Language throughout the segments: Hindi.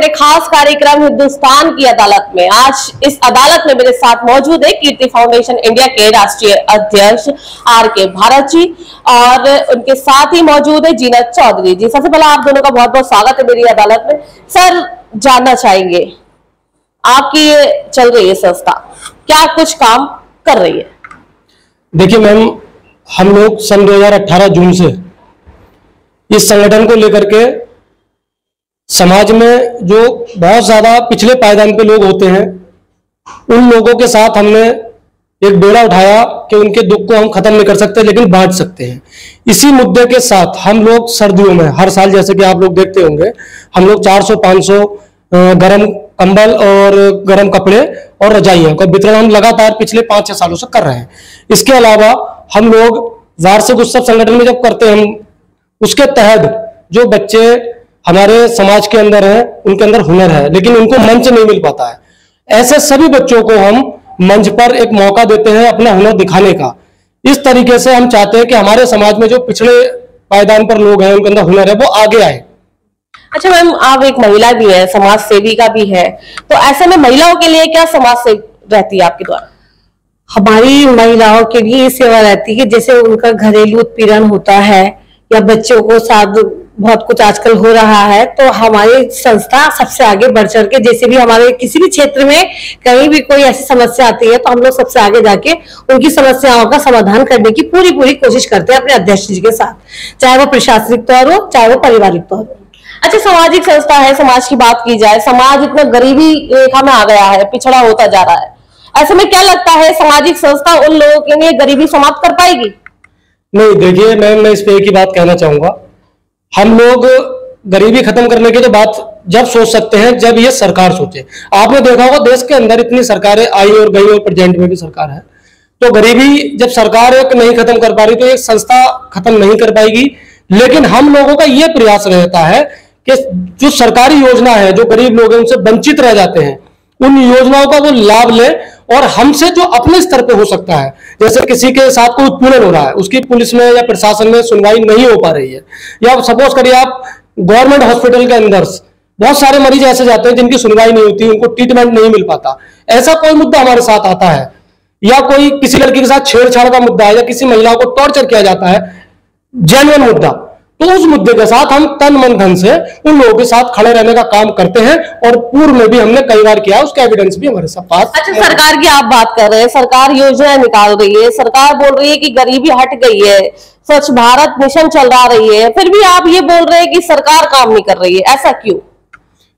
मेरे खास कार्यक्रम हिंदुस्तान की अदालत में। आज इस अदालत में मेरे साथ मौजूद है कीर्ति फाउंडेशन इंडिया के राष्ट्रीय अध्यक्ष आर.के. भारत जी और उनके साथ ही मौजूद है जीनत चौधरी जी। सबसे पहले आप दोनों का बहुत बहुत स्वागत है मेरी अदालत में। सर, जानना चाहेंगे आपकी ये चल रही है संस्था क्या कुछ काम कर रही है? देखिए मैम, हम लोग सन 2018 जून से इस संगठन को लेकर के समाज में जो बहुत ज्यादा पिछले पायदान पे लोग होते हैं उन लोगों के साथ हमने एक बेड़ा उठाया कि उनके दुख को हम खत्म नहीं कर सकते लेकिन बांट सकते हैं। इसी मुद्दे के साथ हम लोग सर्दियों में हर साल, जैसे कि आप लोग देखते होंगे, हम लोग 400-500 गर्म कंबल और गर्म कपड़े और रजाइयों का वितरण हम लगातार पिछले 5-6 सालों से कर रहे हैं। इसके अलावा हम लोग वार्षिक उत्सव संगठन में जब करते हैं, हम उसके तहत जो बच्चे हमारे समाज के अंदर हैं, उनके अंदर हुनर है लेकिन उनको मंच नहीं मिल पाता है, ऐसे सभी बच्चों को हम मंच पर एक मौका देते हैं अपना हुनर दिखाने का। इस तरीके से हम चाहते हैं कि हमारे समाज में जो पिछले पायदान पर लोग हैं, उनके अंदर हुनर है, वो आगे आए। अच्छा मैम, आप एक महिला भी है, समाज सेविका भी है, तो ऐसे में महिलाओं के लिए क्या समाज से रहती है आपके द्वारा? हमारी महिलाओं के लिए ये सेवा रहती है, जैसे उनका घरेलू उत्पीड़न होता है या बच्चों को साथ बहुत कुछ आजकल हो रहा है, तो हमारी संस्था सबसे आगे बढ़ चढ़ के, जैसे भी हमारे किसी भी क्षेत्र में कहीं भी कोई ऐसी समस्या आती है तो हम लोग सबसे आगे जाके उनकी समस्याओं का समाधान करने की पूरी कोशिश करते हैं अपने अध्यक्ष जी के साथ, चाहे वो प्रशासनिक तौर हो चाहे वो पारिवारिक तौर हो। अच्छा, सामाजिक संस्था है, समाज की बात की जाए, समाज इतना गरीबी रेखा में आ गया है, पिछड़ा होता जा रहा है, ऐसे में क्या लगता है सामाजिक संस्था उन लोगों के लिए गरीबी समाप्त कर पाएगी? नहीं, देखिए मैम, मैं इस पे एक ही बात कहना चाहूंगा, हम लोग गरीबी खत्म करने की तो बात जब सोच सकते हैं जब ये सरकार सोचे। आपने देखा होगा देश के अंदर इतनी सरकारें आई और गई और प्रेजेंट में भी सरकार है, तो गरीबी जब सरकार एक नहीं खत्म कर पा रही तो एक संस्था खत्म नहीं कर पाएगी। लेकिन हम लोगों का ये प्रयास रहता है कि जो सरकारी योजना है, जो गरीब लोग हैं उनसे वंचित रह जाते हैं, उन योजनाओं का वो लाभ ले और हमसे जो अपने स्तर पे हो सकता है, जैसे किसी के साथ कोई उत्पीड़न हो रहा है, उसकी पुलिस में या प्रशासन में सुनवाई नहीं हो पा रही है, या सपोज करिए आप गवर्नमेंट हॉस्पिटल के अंदर बहुत सारे मरीज ऐसे जाते हैं जिनकी सुनवाई नहीं होती, उनको ट्रीटमेंट नहीं मिल पाता, ऐसा कोई मुद्दा हमारे साथ आता है, या कोई किसी लड़की के साथ छेड़छाड़ का मुद्दा है, या किसी महिला को टॉर्चर किया जाता है, जेन्युइन मुद्दा, तो उस मुद्दे के साथ हम तन मन धन से उन लोगों के साथ खड़े रहने का काम करते हैं और पूर्व में भी हमने कई बार किया, उसका एविडेंस भी हमारे साथ पास। अच्छा, सरकार की आप बात कर रहे हैं, सरकार योजना निकाल रही है, सरकार बोल रही है कि गरीबी हट गई है, स्वच्छ भारत मिशन चला रही है, फिर भी आप ये बोल रहे हैं कि सरकार काम नहीं कर रही है, ऐसा क्यों?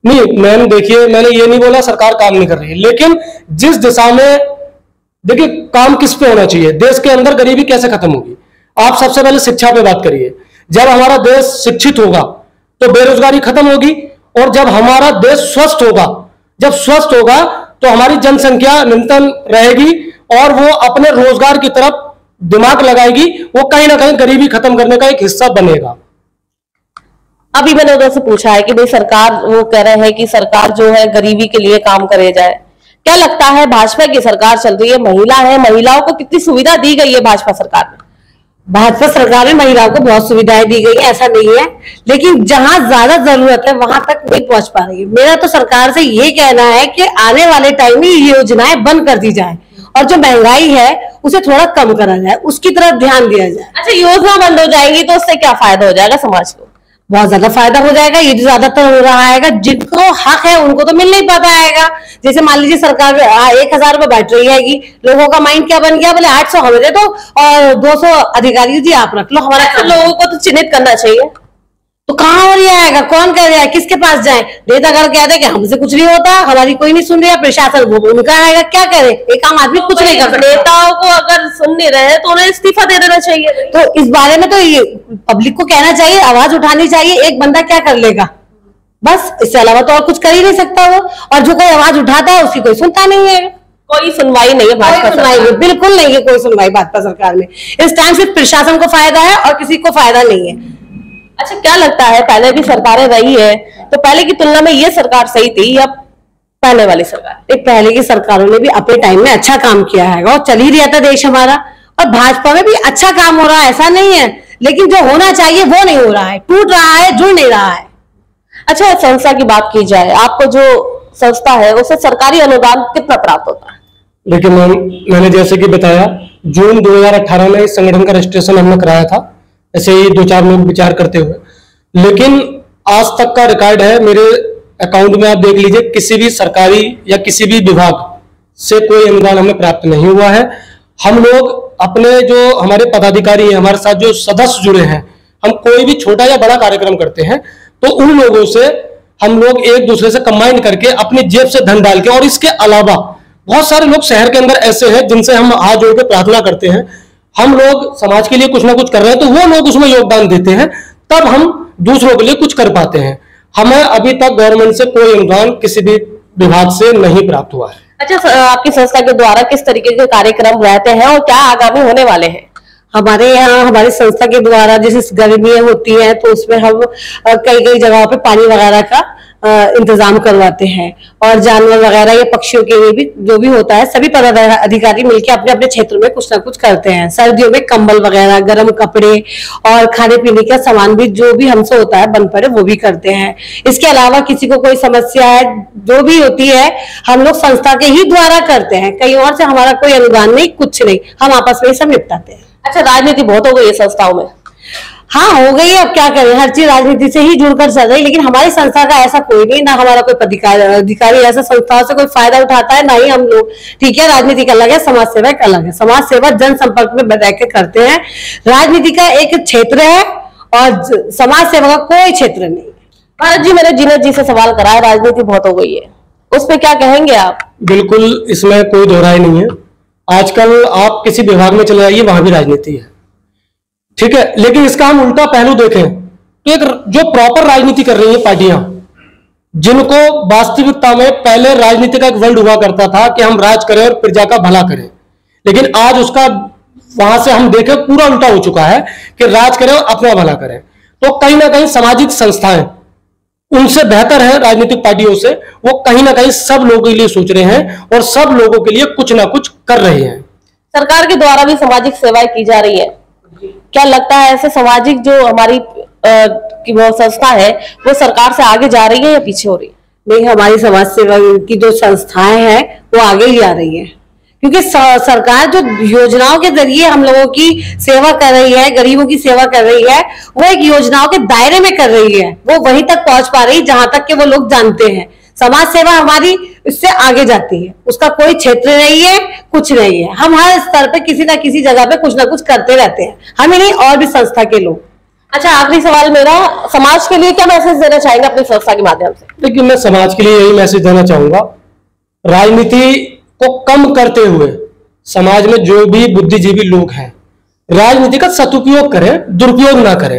नहीं मैम, देखिए मैंने ये नहीं बोला सरकार काम नहीं कर रही है, लेकिन जिस दिशा में, देखिए काम किस पे होना चाहिए, देश के अंदर गरीबी कैसे खत्म होगी? आप सबसे पहले शिक्षा पे बात करिए। जब हमारा देश शिक्षित होगा तो बेरोजगारी खत्म होगी, और जब हमारा देश स्वस्थ होगा, जब स्वस्थ होगा तो हमारी जनसंख्या निरंतर रहेगी और वो अपने रोजगार की तरफ दिमाग लगाएगी, वो कहीं ना कहीं गरीबी खत्म करने का एक हिस्सा बनेगा। अभी मैंने उधर से पूछा है कि भाई सरकार, वो कह रहे हैं कि सरकार जो है गरीबी के लिए काम करे जाए, क्या लगता है भाजपा की सरकार चल रही है, महिला है, महिलाओं को कितनी सुविधा दी गई है भाजपा सरकार में? भाजपा सरकार में महिलाओं को बहुत सुविधाएं दी गई है, ऐसा नहीं है, लेकिन जहां ज्यादा जरूरत है वहां तक नहीं पहुंच पा रही है। मेरा तो सरकार से ये कहना है कि आने वाले टाइम में ये योजनाएं बंद कर दी जाए और जो महंगाई है उसे थोड़ा कम करा जाए, उसकी तरफ ध्यान दिया जाए। अच्छा, योजना बंद हो जाएगी तो उससे क्या फायदा हो जाएगा समाज को? बहुत ज्यादा फायदा हो जाएगा, ये जो ज्यादातर हो रहा है, जिनको हक है उनको तो मिल नहीं पाता है। जैसे मान लीजिए सरकार 1000 रुपए बांट रही है, लोगों का माइंड क्या बन गया, बोले 800 हमें दे दो और 200 अधिकारी जी आप रख लो, हमारा लोगों को तो चिन्हित करना चाहिए। तो कहाँ हो रहा है, कौन कर रहा है, किसके पास जाए? नेतागढ़ कहते कि हमसे कुछ नहीं होता, हमारी कोई नहीं सुन रहा, प्रशासन वो उनका आएगा, क्या करे, एक आम आदमी कुछ नहीं कर सकता। नेताओं को अगर सुन नहीं रहे तो उन्हें इस्तीफा दे देना चाहिए। तो इस बारे में तो ये पब्लिक को कहना चाहिए, आवाज उठानी चाहिए। एक बंदा क्या कर लेगा, बस इससे अलावा तो और कुछ कर ही नहीं सकता वो, और जो कोई आवाज उठाता है उसकी कोई सुनता नहीं है। कोई सुनवाई नहीं है भाजपा सरकार में, बिल्कुल नहीं है कोई सुनवाई भाजपा सरकार में। इस टाइम सिर्फ प्रशासन को फायदा है और किसी को फायदा नहीं है। अच्छा, क्या लगता है पहले भी सरकारें रही है, तो पहले की तुलना में ये सरकार सही थी या पहले वाली सरकार? पहले की सरकारों ने भी अपने टाइम में अच्छा काम किया है और चल ही रहा था देश हमारा, और भाजपा में भी अच्छा काम हो रहा है, ऐसा नहीं है, लेकिन जो होना चाहिए वो नहीं हो रहा है, टूट रहा है, जुड़ नहीं रहा है। अच्छा, संस्था की बात की जाए, आपको जो संस्था है उसे सरकारी अनुदान कितना प्राप्त होता है? देखिए मैम, मैंने जैसे कि बताया, जून 2018 में इस संगठन का रजिस्ट्रेशन हमने कराया था, ऐसे ही 2-4 लोग विचार करते हुए, लेकिन आज तक का रिकॉर्ड है मेरे अकाउंट में, आप देख लीजिए, किसी भी सरकारी या किसी भी विभाग से कोई अनुदान हमें प्राप्त नहीं हुआ है। हम लोग अपने जो हमारे पदाधिकारी हैं, हमारे साथ जो सदस्य जुड़े हैं, हम कोई भी छोटा या बड़ा कार्यक्रम करते हैं तो उन लोगों से हम लोग एक दूसरे से कंबाइन करके अपनी जेब से धन डाल के, और इसके अलावा बहुत सारे लोग शहर के अंदर ऐसे हैं जिनसे हम हाथ जोड़ के प्रार्थना करते हैं, हम लोग समाज के लिए कुछ ना कुछ कर रहे हैं, तो वो लोग उसमें योगदान देते हैं, तब हम दूसरों के लिए कुछ कर पाते हैं। हमें अभी तक गवर्नमेंट से कोई अनुदान किसी भी विभाग से नहीं प्राप्त हुआ है। अच्छा, आपकी संस्था के द्वारा किस तरीके के कार्यक्रम रहते हैं और क्या आगामी होने वाले हैं? हमारे यहाँ हमारी संस्था के द्वारा जैसे गर्मियां होती हैं तो उसमें हम कई कई जगहों पे पानी वगैरह का इंतजाम करवाते हैं, और जानवर वगैरह या पक्षियों के लिए भी जो भी होता है सभी पदाधिकारी मिलकर अपने अपने क्षेत्र में कुछ ना कुछ करते हैं। सर्दियों में कंबल वगैरह, गर्म कपड़े और खाने पीने का सामान भी जो भी हमसे होता है बन पड़े वो भी करते हैं। इसके अलावा किसी को कोई समस्या है जो भी होती है हम लोग संस्था के ही द्वारा करते हैं, कहीं और से हमारा कोई अनुदान नहीं, कुछ नहीं, हम आपस में ही सब निपटाते हैं। अच्छा, राजनीति बहुत हो गई है संस्थाओं में। हाँ, हो गई है, अब क्या करें, हर चीज राजनीति से ही जुड़कर चल रही है, लेकिन हमारी संस्था का ऐसा कोई नहीं, ना हमारा कोई अधिकारी ऐसा संस्थाओं से कोई फायदा उठाता है, ना ही हम लोग। ठीक है, राजनीति का अलग है, समाज सेवा एक अलग है। समाज सेवा जन संपर्क में रह के करते हैं, राजनीति का एक क्षेत्र है और समाज सेवा का कोई क्षेत्र नहीं। भारत जी, मैंने जीनत जी से सवाल करा है, राजनीति बहुत हो गई है, उस पर क्या कहेंगे आप? बिल्कुल, इसमें कोई दोहराई नहीं है। आजकल आप किसी विभाग में चले जाइए, वहां भी राजनीति है, ठीक है, लेकिन इसका हम उल्टा पहलू देखें तो एक जो प्रॉपर राजनीति कर रही है पार्टियां, जिनको वास्तविकता में पहले राजनीति का एक वर्ल्ड हुआ करता था कि हम राज करें और प्रजा का भला करें, लेकिन आज उसका वहां से हम देखें पूरा उल्टा हो चुका है कि राज करें और अपना भला करें। तो कहीं ना कहीं सामाजिक संस्थाएं उनसे बेहतर है राजनीतिक पार्टियों से, वो कहीं ना कहीं सब लोगों के लिए सोच रहे हैं और सब लोगों के लिए कुछ ना कुछ कर रहे हैं। सरकार के द्वारा भी सामाजिक सेवाएं की जा रही है, क्या लगता है ऐसे सामाजिक जो हमारी की वो संस्था है वो सरकार से आगे जा रही है या पीछे हो रही है? नहीं, हमारी समाज सेवा की जो संस्थाएं हैं वो आगे ही आ रही है, क्योंकि सरकार जो योजनाओं के जरिए हम लोगों की सेवा कर रही है, गरीबों की सेवा कर रही है, वो एक योजनाओं के दायरे में कर रही है, वो वहीं तक पहुंच पा रही है जहां तक के वो लोग जानते हैं। समाज सेवा हमारी इससे आगे जाती है, उसका कोई क्षेत्र नहीं है, कुछ नहीं है, हम हर स्तर पे किसी ना किसी जगह पे कुछ ना कुछ करते रहते हैं, हम ही नहीं और भी संस्था के लोग। अच्छा, आखिरी सवाल मेरा, समाज के लिए क्या मैसेज देना चाहेंगे अपनी संस्था के माध्यम से? देखिए, मैं समाज के लिए यही मैसेज देना चाहूंगा, राजनीति को कम करते हुए समाज में जो भी बुद्धिजीवी लोग हैं राजनीति का सदुपयोग करें, दुरुपयोग ना करें,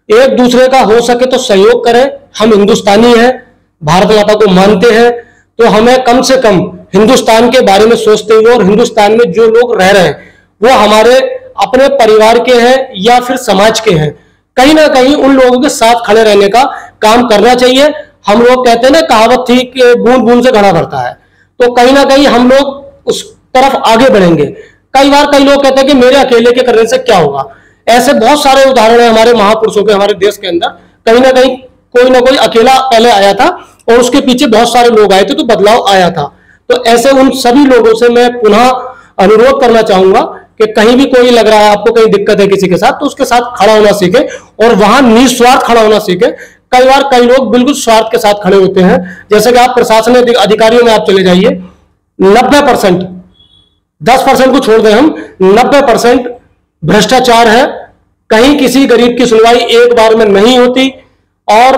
एक दूसरे का हो सके तो सहयोग करें। हम हिंदुस्तानी हैं, भारत माता को मानते हैं, तो हमें कम से कम हिंदुस्तान के बारे में सोचते हुए और हिंदुस्तान में जो लोग रह रहे हैं वो हमारे अपने परिवार के हैं या फिर समाज के हैं, कहीं ना कहीं उन लोगों के साथ खड़े रहने का काम करना चाहिए। हम लोग कहते हैं ना, कहावत थी कि बूंद बूंद से घड़ा भरता है, तो कहीं ना कहीं हम लोग उस तरफ आगे बढ़ेंगे। कई बार कई लोग कहते हैं कि मेरे अकेले के करने से क्या होगा, ऐसे बहुत सारे उदाहरण है हमारे महापुरुषों के, हमारे देश के अंदर कहीं ना कहीं कोई ना कोई अकेला पहले आया था और उसके पीछे बहुत सारे लोग आए थे, तो बदलाव आया था। तो ऐसे उन सभी लोगों से मैं पुनः अनुरोध करना चाहूंगा कि कहीं भी कोई लग रहा है आपको कहीं दिक्कत है किसी के साथ, तो उसके साथ खड़ा होना सीखे और वहां निस्वार्थ खड़ा होना सीखे। कई बार कई लोग बिल्कुल स्वार्थ के साथ खड़े होते हैं, जैसे कि आप प्रशासनिक अधिकारियों में आप चले जाइए, 90%, 10% को छोड़ दें हम, 90% भ्रष्टाचार है, कहीं किसी गरीब की सुनवाई एक बार में नहीं होती और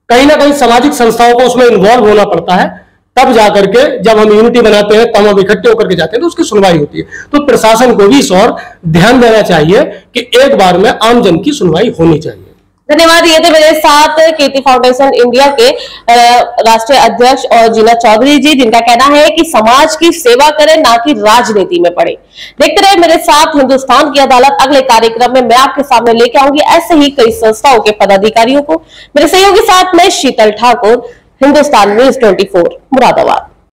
कहीं ना कहीं सामाजिक संस्थाओं को उसमें इन्वॉल्व होना पड़ता है, तब जाकर के जब हम यूनिटी बनाते हैं, तब हम इकट्ठे होकर के जाते हैं तो उसकी सुनवाई होती है। तो प्रशासन को भी इस और ध्यान देना चाहिए कि एक बार में आम जन की सुनवाई होनी चाहिए। धन्यवाद। ये थे मेरे साथ कीर्ति फाउंडेशन इंडिया के राष्ट्रीय अध्यक्ष और जीनत चौधरी जी, जिनका कहना है कि समाज की सेवा करें, ना कि राजनीति में पड़े। देखते रहे मेरे साथ हिंदुस्तान की अदालत। अगले कार्यक्रम में मैं आपके सामने लेके आऊंगी ऐसे ही कई संस्थाओं के पदाधिकारियों को। मेरे सहयोगी साथ में शीतल ठाकुर, हिंदुस्तान न्यूज़ 24 मुरादाबाद।